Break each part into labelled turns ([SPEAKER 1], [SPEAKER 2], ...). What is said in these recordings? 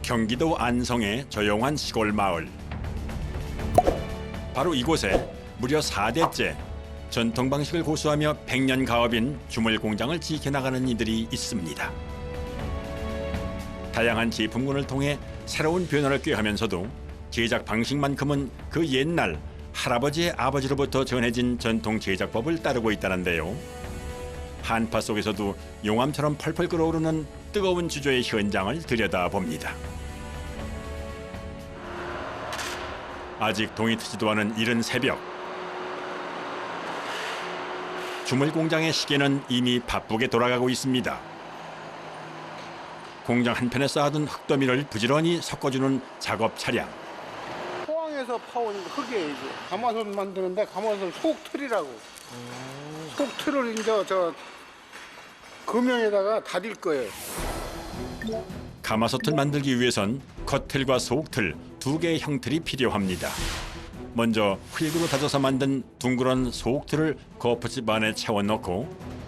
[SPEAKER 1] 경기도 안성의 조용한 시골 마을. 바로 이곳에 무려 4대째 전통 방식을 고수하며 100년 가업인 주물 공장을 지켜나가는 이들이 있습니다. 다양한 제품군을 통해 새로운 변화를 꾀하면서도 제작 방식만큼은 그 옛날 할아버지의 아버지로부터 전해진 전통 제작법을 따르고 있다는데요. 한파 속에서도 용암처럼 펄펄 끓어오르는 뜨거운 주조의 현장을 들여다봅니다. 아직 동이 트지도 않은 이른 새벽. 주물 공장의 시계는 이미 바쁘게 돌아가고 있습니다. 공장 한편에 쌓아둔 흙더미를 부지런히 섞어주는 작업 차량.
[SPEAKER 2] 포항에서 파온 흙이에요. 이게. 가마솥 만드는데 가마솥 속틀이라고. 속틀을 이제 저 금형에다가 다릴 거예요.
[SPEAKER 1] 가마솥을 만들기 위해선 겉틀과 속틀 두 개의 형틀이 필요합니다. 먼저 흙으로 다져서 만든 둥그런 속틀을 거푸집 안에 채워넣고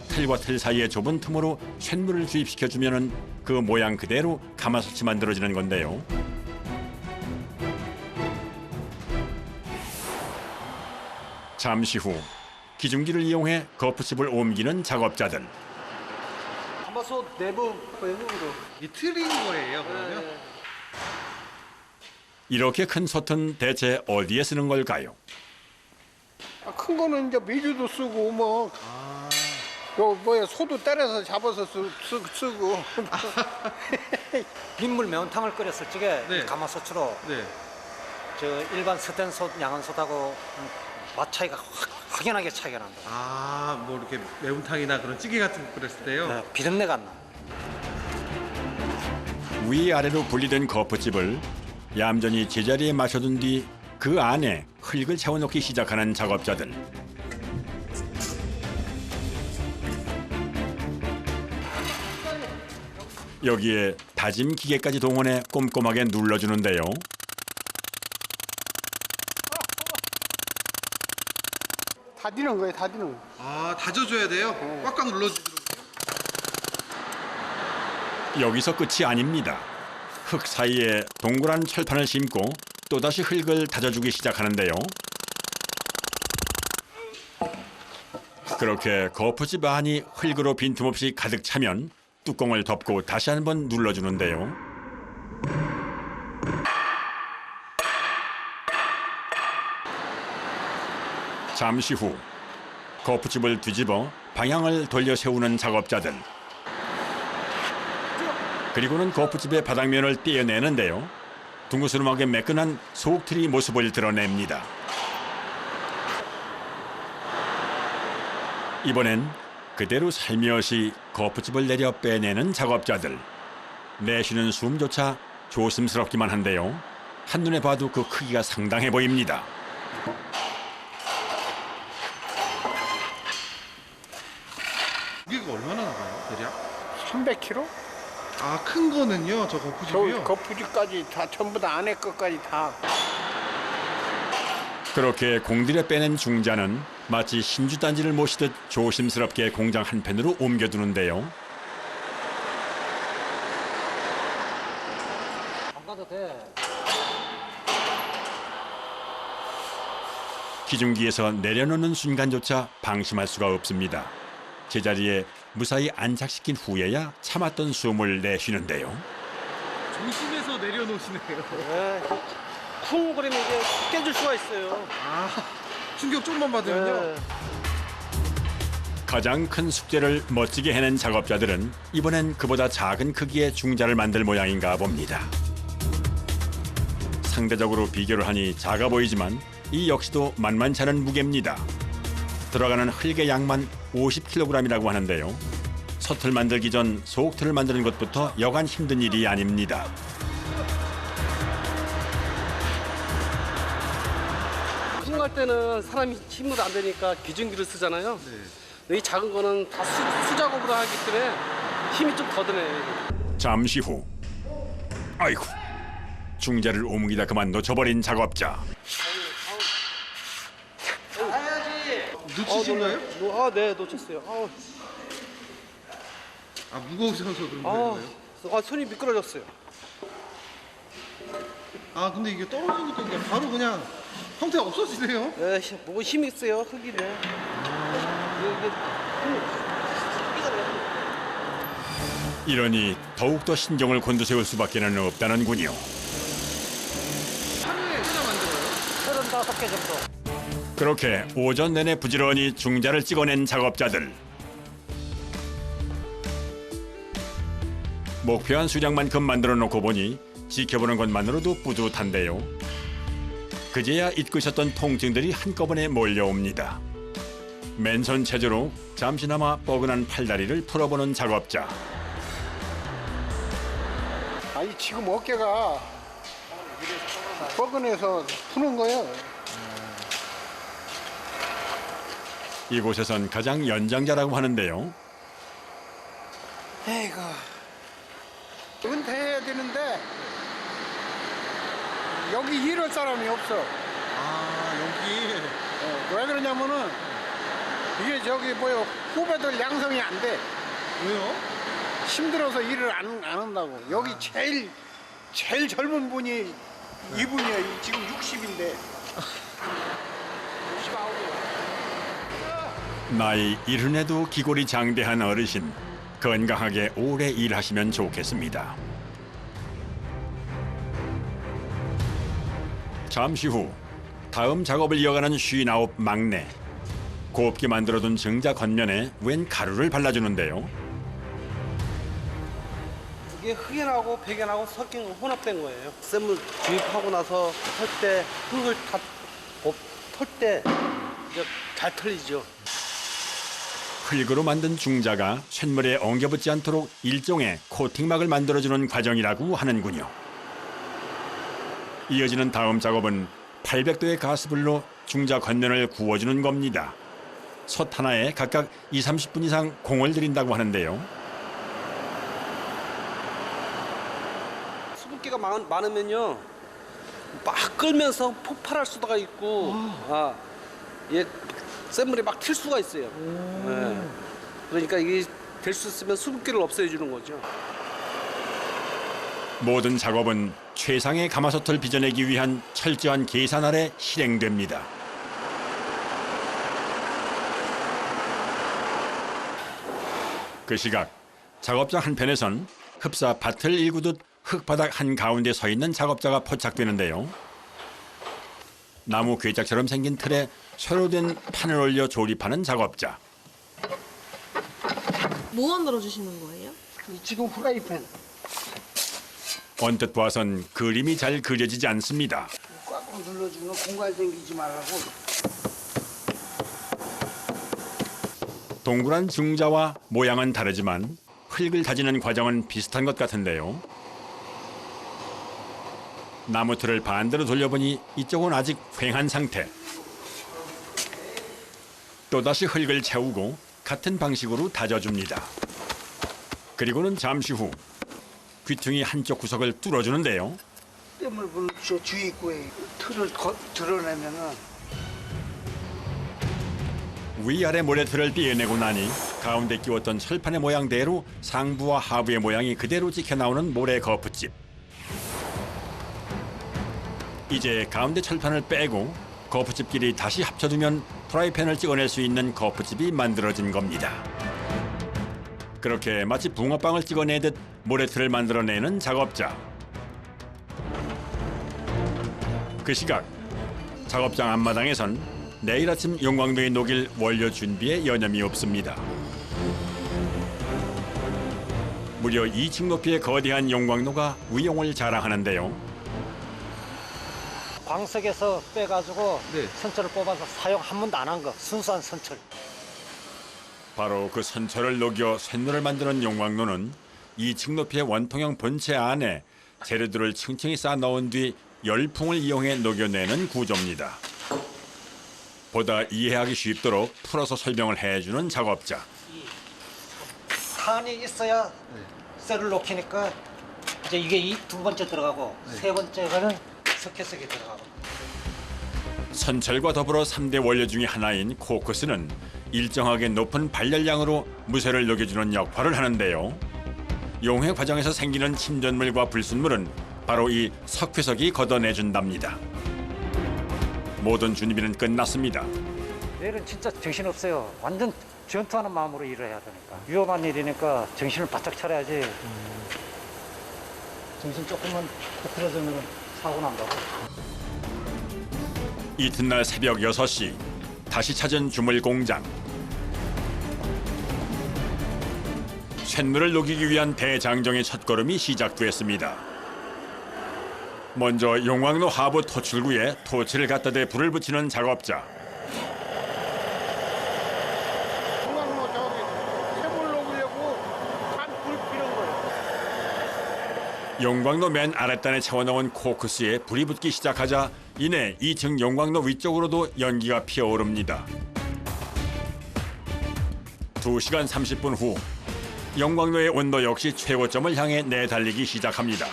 [SPEAKER 1] 틀과 틀 사이의 좁은 틈으로 쇳물을 주입시켜주면 그 모양 그대로 가마솥이 만들어지는 건데요. 잠시 후 기중기를 이용해 거푸집을 옮기는 작업자들.
[SPEAKER 2] 가마솥 내부 흙으로.
[SPEAKER 3] 이 틀인 거예요, 그러면?
[SPEAKER 1] 이렇게 큰 솥은 대체 어디에 쓰는 걸까요?
[SPEAKER 2] 큰 거는 이제 미주도 쓰고 뭐. 요 뭐야 소도 때려서 잡아서 쓰고.
[SPEAKER 4] 민물 매운탕을 끓였을 적에
[SPEAKER 3] 네.
[SPEAKER 4] 이 가마솥으로
[SPEAKER 3] 네.
[SPEAKER 4] 저 일반 서텐솥, 양은솥하고 맛 차이가 확연하게 차이가 난다.
[SPEAKER 3] 아, 뭐 이렇게 매운탕이나 그런 찌개 같은 거 끓였을 때요?
[SPEAKER 4] 네, 비린내가 안 나.
[SPEAKER 1] 위아래로 분리된 거푸집을 얌전히 제자리에 마셔둔 뒤 그 안에 흙을 채워넣기 시작하는 작업자들. 여기에 다짐 기계까지 동원해 꼼꼼하게 눌러주는데요.
[SPEAKER 2] 다디는 거예요, 다디는 거.
[SPEAKER 3] 아, 다져줘야 돼요? 꽉꽉 눌러주도록.
[SPEAKER 1] 여기서 끝이 아닙니다. 흙 사이에 동그란 철판을 심고 또다시 흙을 다져주기 시작하는데요. 그렇게 거푸집 안이 흙으로 빈틈없이 가득 차면 뚜껑을 덮고 다시 한번 눌러주는데요. 잠시 후 거푸집을 뒤집어 방향을 돌려 세우는 작업자들. 그리고는 거푸집의 바닥면을 떼어내는데요. 둥그스름하게 매끈한 속틀이 모습을 드러냅니다. 이번엔 그대로 살며시 거푸집을 내려 빼내는 작업자들. 내쉬는 숨조차 조심스럽기만 한데요. 한눈에 봐도 그 크기가 상당해 보입니다.
[SPEAKER 3] 무게가 얼마나 나가요, 대략?
[SPEAKER 2] 300kg?
[SPEAKER 3] 아, 큰 거는요, 저 거푸집이요?
[SPEAKER 2] 거푸집까지 다 전부 다 안에 것까지 다.
[SPEAKER 1] 그렇게 공들여 빼낸 중자는 마치 신주단지를 모시듯 조심스럽게 공장 한편으로 옮겨두는데요.
[SPEAKER 4] 안 가도 돼.
[SPEAKER 1] 기중기에서 내려놓는 순간조차 방심할 수가 없습니다. 제자리에 무사히 안착시킨 후에야 참았던 숨을 내쉬는데요.
[SPEAKER 3] 조심해서 내려놓으시네요.
[SPEAKER 4] 네. 쿵 거리면 이제 깨질 수가 있어요.
[SPEAKER 3] 아, 충격 조금만 받으면요?
[SPEAKER 4] 네.
[SPEAKER 1] 가장 큰 숙제를 멋지게 해낸 작업자들은 이번엔 그보다 작은 크기의 중자를 만들 모양인가 봅니다. 상대적으로 비교를 하니 작아 보이지만 이 역시도 만만치 않은 무게입니다. 들어가는 흙의 양만 50kg이라고 하는데요. 솥을 만들기 전 속틀을 만드는 것부터 여간 힘든 일이 아닙니다.
[SPEAKER 5] 쿵할 때는 사람이 힘으로 안 되니까 기중기를 쓰잖아요. 근데 이 작은 거는 다 수작업으로 하기 때문에 힘이 좀 더 드네.
[SPEAKER 1] 잠시 후, 아이고, 중자를 옮기다 그만 놓쳐버린 작업자.
[SPEAKER 3] 놓치신가요?
[SPEAKER 5] 아, 네, 놓쳤어요.
[SPEAKER 3] 아, 무거우셔서 그런
[SPEAKER 5] 아,
[SPEAKER 3] 거예요?
[SPEAKER 5] 손이 미끄러졌어요.
[SPEAKER 3] 아 근데 이게 떨어지니까 이제 바로 그냥 형태가 없어지네요.
[SPEAKER 5] 예, 뭐 힘이 있어요, 흙이네. 이게 흙이잖아요.
[SPEAKER 1] 이러니 더욱더 신경을 곤두세울 수밖에는 없다는군요.
[SPEAKER 3] 하루에 얼마나 만들어요?
[SPEAKER 4] 35개 정도.
[SPEAKER 1] 그렇게 오전 내내 부지런히 중자를 찍어낸 작업자들. 목표한 수량만큼 만들어 놓고 보니 지켜보는 것만으로도 뿌듯한데요. 그제야 잊고 있었던 통증들이 한꺼번에 몰려옵니다. 맨손 체조로 잠시나마 뻐근한 팔다리를 풀어보는 작업자.
[SPEAKER 2] 아니 지금 어깨가 뻐근해서 푸는 거예요.
[SPEAKER 1] 이곳에선 가장 연장자라고 하는데요.
[SPEAKER 2] 에이구. 은퇴해야 되는데 여기 일할 사람이 없어.
[SPEAKER 3] 아 여기
[SPEAKER 2] 왜 그러냐면은 이게 저기 뭐요 후배들 양성이 안 돼.
[SPEAKER 3] 왜요?
[SPEAKER 2] 힘들어서 일을 안 한다고. 여기 제일 젊은 분이 이분이야. 지금 60인데. 69이야.
[SPEAKER 1] 나이 70에도 기골이 장대한 어르신. 건강하게 오래 일하시면 좋겠습니다. 잠시 후 다음 작업을 이어가는 59 막내. 곱게 만들어둔 증자 겉면에 웬 가루를 발라주는데요.
[SPEAKER 5] 이게 흑연하고 백연하고 섞인 혼합된 거예요. 샘물 주입하고 나서 털 때 흙을 다 털 때 이제 잘 털리죠.
[SPEAKER 1] 흙으로 만든 중자가 쇳물에 엉겨붙지 않도록 일종의 코팅막을 만들어주는 과정이라고 하는군요. 이어지는 다음 작업은 800도의 가스불로 중자 겉면을 구워주는 겁니다. 솥 하나에 각각 20-30분 이상 공을 들인다고 하는데요.
[SPEAKER 5] 수분기가 많으면요 막 끓면서 폭발할 수가 있고 얘 샘물이 막 튈 수가 있어요. 네. 그러니까 이게 될 수 있으면 수분기를 없애주는 거죠.
[SPEAKER 1] 모든 작업은 최상의 가마솥을 빚어내기 위한 철저한 계산 아래 실행됩니다. 그 시각 작업장 한편에선 흡사 밭을 일구듯 흙바닥 한가운데 서 있는 작업자가 포착되는데요. 나무 괴짝처럼 생긴 틀에 쇠로 된 판을 올려 조립하는 작업자.
[SPEAKER 6] 뭐 만들어 주시는 거예요?
[SPEAKER 2] 지금 프라이팬
[SPEAKER 1] 언뜻 봐선 그림이 잘 그려지지 않습니다.
[SPEAKER 2] 꽉꽉 눌러주면 공간 생기지 말라고.
[SPEAKER 1] 동그란 중자와 모양은 다르지만 흙을 다지는 과정은 비슷한 것 같은데요. 나무 틀을 반대로 돌려보니 이쪽은 아직 휑한 상태. 또다시 흙을 채우고 같은 방식으로 다져줍니다. 그리고는 잠시 후 귀퉁이 한쪽 구석을 뚫어주는데요.
[SPEAKER 2] 땜을 저 주입구에 틀을 드러내면은
[SPEAKER 1] 위아래 모래틀을 떼어내고 나니 가운데 끼웠던 철판의 모양대로 상부와 하부의 모양이 그대로 찍혀 나오는 모래 거푸집. 이제 가운데 철판을 빼고 거푸집끼리 다시 합쳐두면 프라이팬을 찍어낼 수 있는 거푸집이 만들어진 겁니다. 그렇게 마치 붕어빵을 찍어내듯 모래틀을 만들어내는 작업자. 그 시각 작업장 앞마당에선 내일 아침 용광로에 녹일 원료 준비에 여념이 없습니다. 무려 2층 높이의 거대한 용광로가 위용을 자랑하는데요.
[SPEAKER 4] 광석에서 빼가지고
[SPEAKER 3] 네.
[SPEAKER 4] 선철을 뽑아서 사용 한 번도 안 한 거. 순수한 선철.
[SPEAKER 1] 바로 그 선철을 녹여 쇳물을 만드는 용광로는 2층 높이의 원통형 본체 안에 재료들을 층층이 쌓아 넣은 뒤 열풍을 이용해 녹여내는 구조입니다. 보다 이해하기 쉽도록 풀어서 설명을 해주는 작업자.
[SPEAKER 4] 산이 있어야 쇠를 녹히니까 이제 이게 이 두 번째 들어가고 세 번째는 석회석이 들어가고.
[SPEAKER 1] 선철과 더불어 3대 원료 중의 하나인 코크스는 일정하게 높은 발열량으로 무쇠를 녹여주는 역할을 하는데요. 용해 과정에서 생기는 침전물과 불순물은 바로 이 석회석이 걷어내준답니다. 모든 준비는 끝났습니다.
[SPEAKER 4] 내일은 진짜 정신없어요. 완전 전투하는 마음으로 일을 해야 되니까. 위험한 일이니까 정신을 바짝 차려야지. 정신 조금만 흐트러지면 사고 난다고.
[SPEAKER 1] 이튿날 새벽 6시 다시 찾은 주물 공장. 쇳물을 녹이기 위한 대장정의 첫걸음이 시작됐습니다. 먼저 용왕로 하부 토출구에 토치를 갖다 대 불을 붙이는 작업자.
[SPEAKER 2] 중앙로 저기 샘을 녹이려고 한불 피는 거예요.
[SPEAKER 1] 용광로 맨 아랫단에 채워넣은 코크스에 불이 붙기 시작하자 이내 2층 용광로 위쪽으로도 연기가 피어오릅니다. 2시간 30분 후 용광로의 온도 역시 최고점을 향해 내달리기 시작합니다.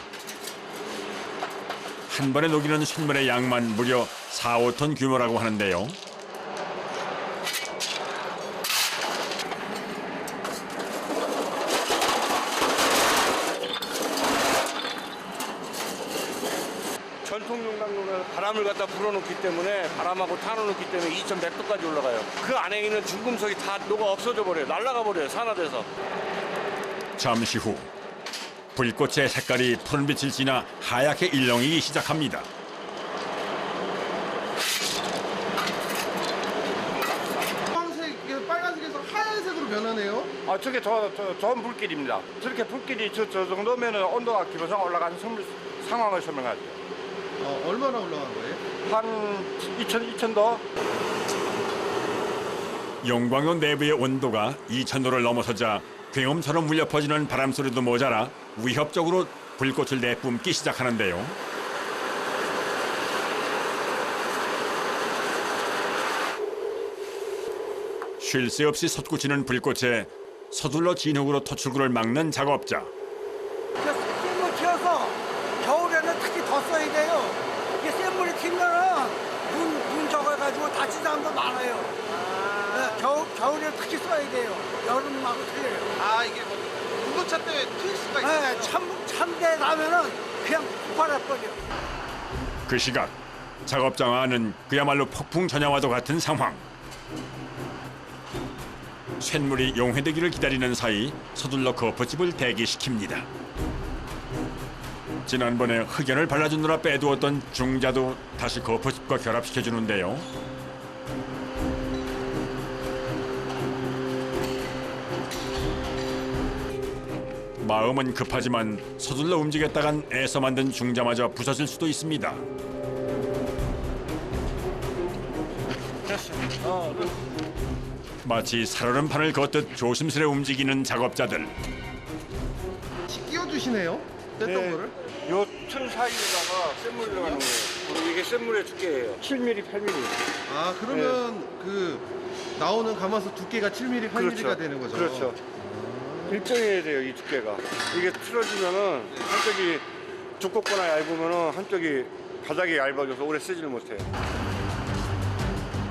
[SPEAKER 1] 한 번에 녹이는 쇳물의 양만 무려 4, 5톤 규모라고 하는데요.
[SPEAKER 7] 전통 용광로는 바람을 갖다 불어넣기 때문에 바람하고 탄을 넣기 때문에 2,100도까지 올라가요. 그 안에 있는 중금속이 다 녹아 없어져 버려요. 날아가 버려요. 산화돼서.
[SPEAKER 1] 잠시 후 불꽃의 색깔이 푸른빛을 지나 하얗게 일렁이기 시작합니다.
[SPEAKER 8] 빨간색에서 하얀색으로 변하네요.
[SPEAKER 7] 아, 저게 저 좋은 불길입니다. 저렇게 불길이 저 정도면 온도가 기본상 올라가는 상황을 설명하죠.
[SPEAKER 8] 얼마나 올라간 거예요?
[SPEAKER 7] 한 2,000도?
[SPEAKER 1] 용광로 내부의 온도가 2,000도를 넘어서자 굉음처럼 울려 퍼지는 바람 소리도 모자라 위협적으로 불꽃을 내뿜기 시작하는데요. 쉴 새 없이 솟구치는 불꽃에 서둘러 진흙으로 토출구를 막는 작업자.
[SPEAKER 9] 샘물 튀어서 겨울에는 특히 더 써야 돼요. 이게 샘물이 튀면은 눈 적어가지고 다치는 사람도 많아요. 네, 겨울에 특히 써야 돼요. 여름하고 틀려요.
[SPEAKER 8] 아 이게 뭐 구도차 때문에 튈 수가 있어요.
[SPEAKER 9] 네, 참대 가면은 그냥 폭발해버려.
[SPEAKER 1] 그 시각 작업장 안은 그야말로 폭풍 전야와도 같은 상황. 쇳물이 용해되기를 기다리는 사이 서둘러 거푸집을 대기시킵니다. 지난번에 흑연을 발라주느라 빼두었던 중자도 다시 거푸집과 결합시켜주는데요. 마음은 급하지만 서둘러 움직였다간 애써 만든 중자마저 부서질 수도 있습니다. 마치 살얼음 판을 걷듯 조심스레 움직이는 작업자들.
[SPEAKER 8] 끼워주시네요. 뗐던 거를.
[SPEAKER 7] 요 틈 사이에다가 샘물 들어가는 거예요. 이게 샘물의 두께예요. 7mm, 8mm.
[SPEAKER 8] 아 그러면 그 나오는 가마솥 두께가 7mm, 8mm가 되는 거죠.
[SPEAKER 7] 그렇죠. 일정해야 돼요, 이 두께가. 이게 틀어지면은 한쪽이 두껍거나 얇으면은 한쪽이 바닥이 얇아져서 오래 쓰지를 못해요.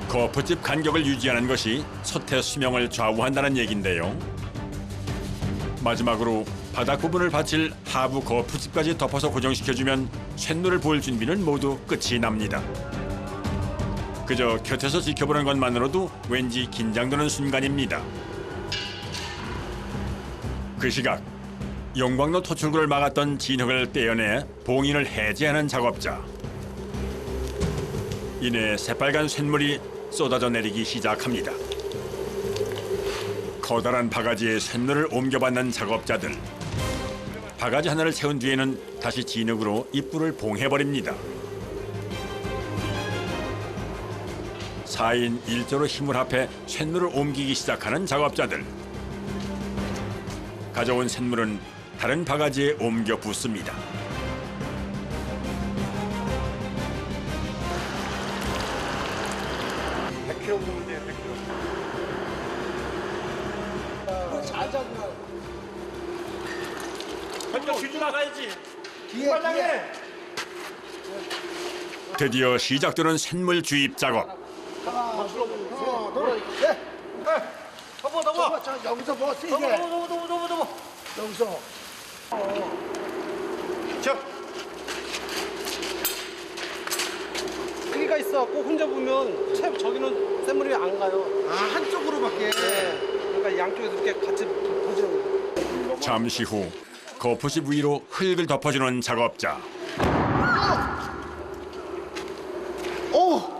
[SPEAKER 1] 거푸집 간격을 유지하는 것이 솥의 수명을 좌우한다는 얘긴데요. 마지막으로 바닥 부분을 받칠 하부 거푸집까지 덮어서 고정시켜주면 쇳물을 부을 준비는 모두 끝이 납니다. 그저 곁에서 지켜보는 것만으로도 왠지 긴장되는 순간입니다. 그 시각 용광로 토출구를 막았던 진흙을 떼어내 봉인을 해제하는 작업자. 이내 새빨간 쇳물이 쏟아져 내리기 시작합니다. 커다란 바가지에 쇳물을 옮겨받는 작업자들. 바가지 하나를 채운 뒤에는 다시 진흙으로 입구를 봉해버립니다. 4인 1조로 힘을 합해 쇳물을 옮기기 시작하는 작업자들. 가져온 쇳물은 다른 바가지에 옮겨 붓습니다. 드디어 시작되는 쇳물 주입 작업.
[SPEAKER 9] 여기서 뭐 쓰게? 여기서.
[SPEAKER 5] 꽂아갖고 혼자 보면 저기는 샘물이 안 가요.
[SPEAKER 8] 아, 한쪽으로밖에.
[SPEAKER 5] 네. 그러니까 양쪽에서 이렇게 같이 퍼지는 거예요.
[SPEAKER 1] 잠시 후 거푸집 위로 흙을 덮어주는 작업자.
[SPEAKER 8] 오!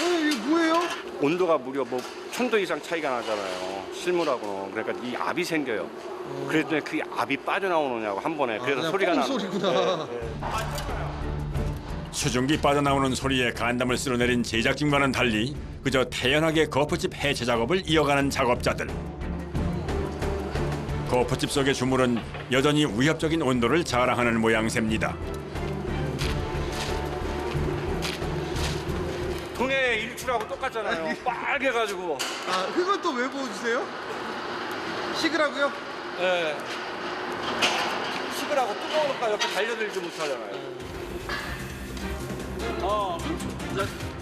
[SPEAKER 8] 이게 뭐예요?
[SPEAKER 7] 온도가 무려 뭐 1000도 이상 차이가 나잖아요. 실물하고는. 그러니까 이 압이 생겨요. 그랬더니 그 압이 빠져나오느냐고 한 번에. 그래서
[SPEAKER 8] 그냥
[SPEAKER 7] 소리가
[SPEAKER 8] 뻥
[SPEAKER 7] 나는
[SPEAKER 8] 소리구나.
[SPEAKER 1] 수증기 빠져나오는 소리에 간담을 쓸어내린 제작진과는 달리 그저 태연하게 거푸집 해체 작업을 이어가는 작업자들. 거푸집 속의 주물은 여전히 위협적인 온도를 자랑하는 모양새입니다.
[SPEAKER 7] 동해 일출하고 똑같잖아요. 빨개가지고.
[SPEAKER 8] 아, 그건 또 왜 보여주세요? 식으라고요?
[SPEAKER 7] 예. 식으라고 뜨거우니까 옆에 달려들지 못하잖아요.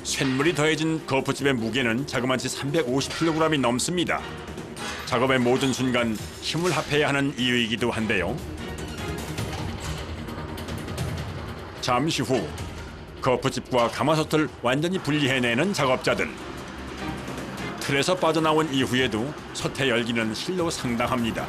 [SPEAKER 1] 쇳물이 더해진 거푸집의 무게는 자그마치 350kg이 넘습니다. 작업의 모든 순간 힘을 합해야 하는 이유이기도 한데요. 잠시 후 거푸집과 가마솥을 완전히 분리해내는 작업자들. 틀에서 빠져나온 이후에도 솥의 열기는 실로 상당합니다.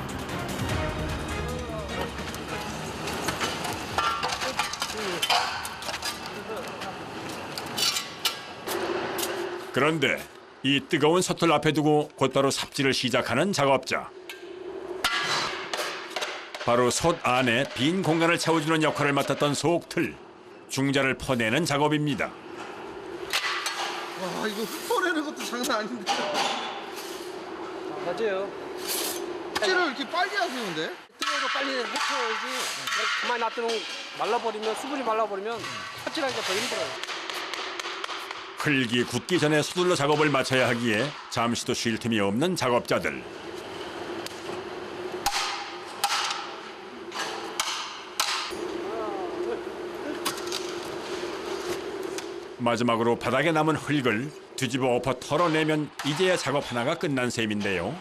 [SPEAKER 1] 그런데 이 뜨거운 솥을 앞에 두고 곧바로 삽질을 시작하는 작업자. 바로 솥 안에 빈 공간을 채워주는 역할을 맡았던 속틀, 중자를 퍼내는 작업입니다.
[SPEAKER 8] 와, 이거 흩어내는 것도 장난 아닌데.
[SPEAKER 5] 맞아요.
[SPEAKER 8] 삽질을 이렇게 빨리 하시는데?
[SPEAKER 5] 뜨거워서 빨리 해쳐야지. 가만히 놔두면 말라버리면, 수분이 말라버리면 삽질하기가 더 힘들어요.
[SPEAKER 1] 흙이 굳기 전에 서둘러 작업을 마쳐야 하기에 잠시도 쉴 틈이 없는 작업자들. 마지막으로 바닥에 남은 흙을 뒤집어 엎어 털어내면 이제야 작업 하나가 끝난 셈인데요.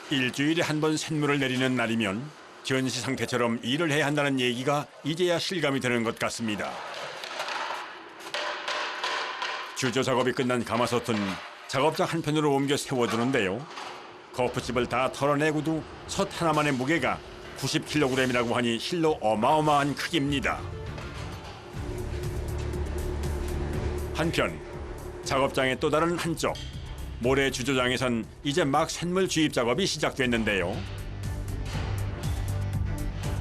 [SPEAKER 1] 일주일에 한 번 쇳물을 내리는 날이면 전시 상태처럼 일을 해야 한다는 얘기가 이제야 실감이 되는 것 같습니다. 주조 작업이 끝난 가마솥은 작업장 한편으로 옮겨 세워두는데요. 거푸집을 다 털어내고도 솥 하나만의 무게가 90kg이라고 하니 실로 어마어마한 크기입니다. 한편 작업장의 또 다른 한쪽 모래 주조장에선 이제 막 쇳물 주입 작업이 시작됐는데요.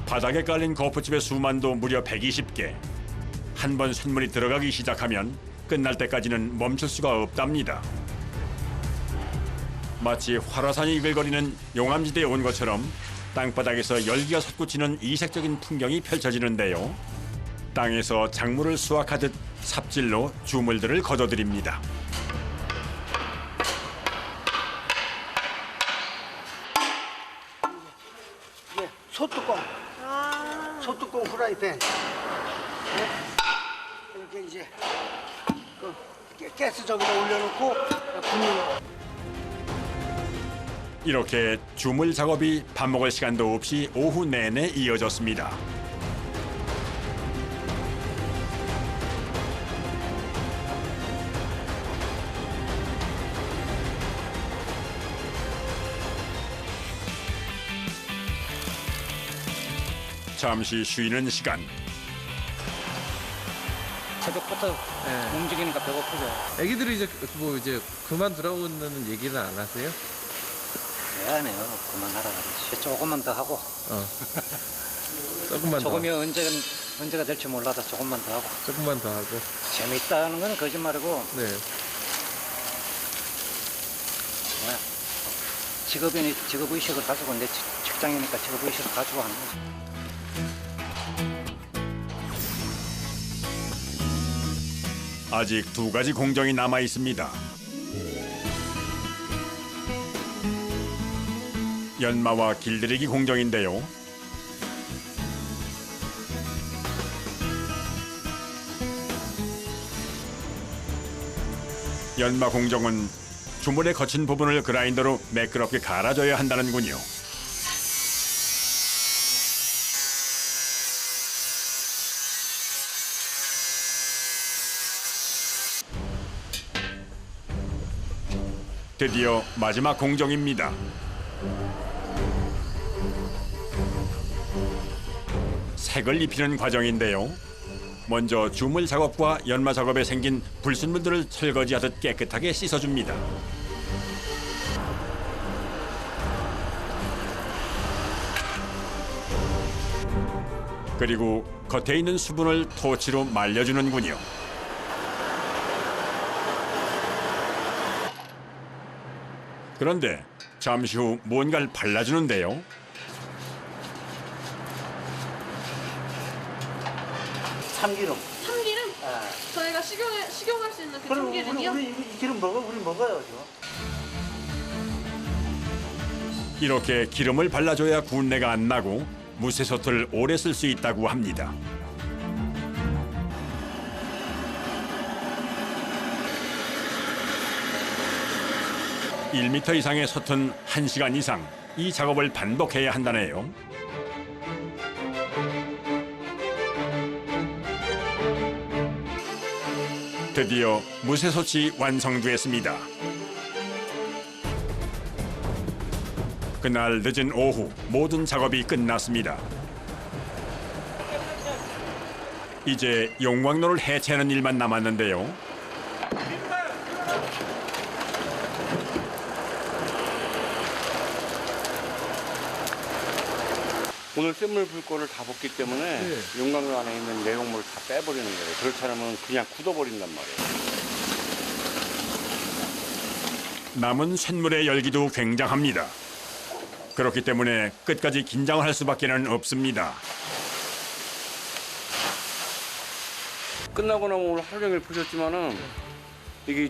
[SPEAKER 1] 바닥에 깔린 거푸집의 수만도 무려 120개. 한 번 쇳물이 들어가기 시작하면 끝날 때까지는 멈출 수가 없답니다. 마치 활화산이 이글거리는 용암지대에 온 것처럼 땅바닥에서 열기가 솟구치는 이색적인 풍경이 펼쳐지는데요. 땅에서 작물을 수확하듯 삽질로 주물들을 거둬들입니다.
[SPEAKER 9] 예, 소뚜껑. 소뚜껑 후라이팬. 네. 이렇게 이제 그 가스 저기다 올려놓고 굽는 거.
[SPEAKER 1] 이렇게 주물 작업이 밥 먹을 시간도 없이 오후 내내 이어졌습니다. 잠시 쉬는 시간.
[SPEAKER 4] 새벽부터 움직이니까 배고프죠.
[SPEAKER 8] 애기들이 이제 그만두라고는 얘기는 안 하세요?
[SPEAKER 4] 왜 안 해요? 그만하라 그러지. 조금만 더 하고.
[SPEAKER 8] 조금만 더.
[SPEAKER 4] 조금이 언제가 될지 몰라도 조금만 더 하고.
[SPEAKER 8] 조금만 더 하고.
[SPEAKER 4] 재밌다는 건 거짓말이고
[SPEAKER 8] 네.
[SPEAKER 4] 뭐야. 직업의식을 가지고 내 직장이니까 직업의식을 가지고 하는 거지.
[SPEAKER 1] 아직 두 가지 공정이 남아 있습니다. 연마와 길들이기 공정인데요. 연마 공정은 주물에 거친 부분을 그라인더로 매끄럽게 갈아줘야 한다는군요. 드디어 마지막 공정입니다. 색을 입히는 과정인데요. 먼저 주물 작업과 연마 작업에 생긴 불순물들을 설거지하듯 깨끗하게 씻어줍니다. 그리고 겉에 있는 수분을 토치로 말려주는군요. 그런데 잠시 후 뭔가를 발라주는데요.
[SPEAKER 4] 참기름.
[SPEAKER 6] 참기름? 저희가 식용할 수 있는 그
[SPEAKER 4] 그럼
[SPEAKER 6] 참기름이요?
[SPEAKER 4] 우리 이 기름 우리 먹어요, 지금.
[SPEAKER 1] 이렇게 기름을 발라줘야 군내가 안 나고 무쇠솥을 오래 쓸 수 있다고 합니다. (1m) 이상의 솥은 1시간 이상 이 작업을 반복해야 한다네요. 드디어 무쇠솥이 완성됐습니다. 그날 늦은 오후 모든 작업이 끝났습니다. 이제 용광로를 해체하는 일만 남았는데요.
[SPEAKER 7] 오늘 샘물 불 거를 다 볶기 때문에 용광로 안에 있는 내용물을 다 빼버리는 거예요. 그렇지 않으면 그냥 굳어버린단 말이에요.
[SPEAKER 1] 남은 쇳물의 열기도 굉장합니다. 그렇기 때문에 끝까지 긴장을 할 수밖에는 없습니다.
[SPEAKER 7] 끝나고 나면 오늘 하루 종일 보셨지만은 이게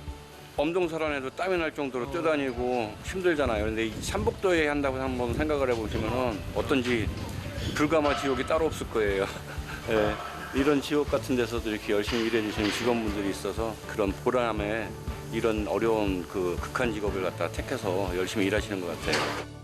[SPEAKER 7] 엄동설안에도 땀이 날 정도로 뛰어다니고 힘들잖아요. 근데 이 삼복도에 한다고 한번 생각을 해보시면은 어떤지 불가마 지옥이 따로 없을 거예요. 예, 이런 지옥 같은 데서도 이렇게 열심히 일해주시는 직원분들이 있어서 그런 보람에 이런 어려운 그 극한 직업을 갖다 택해서 열심히 일하시는 것 같아요.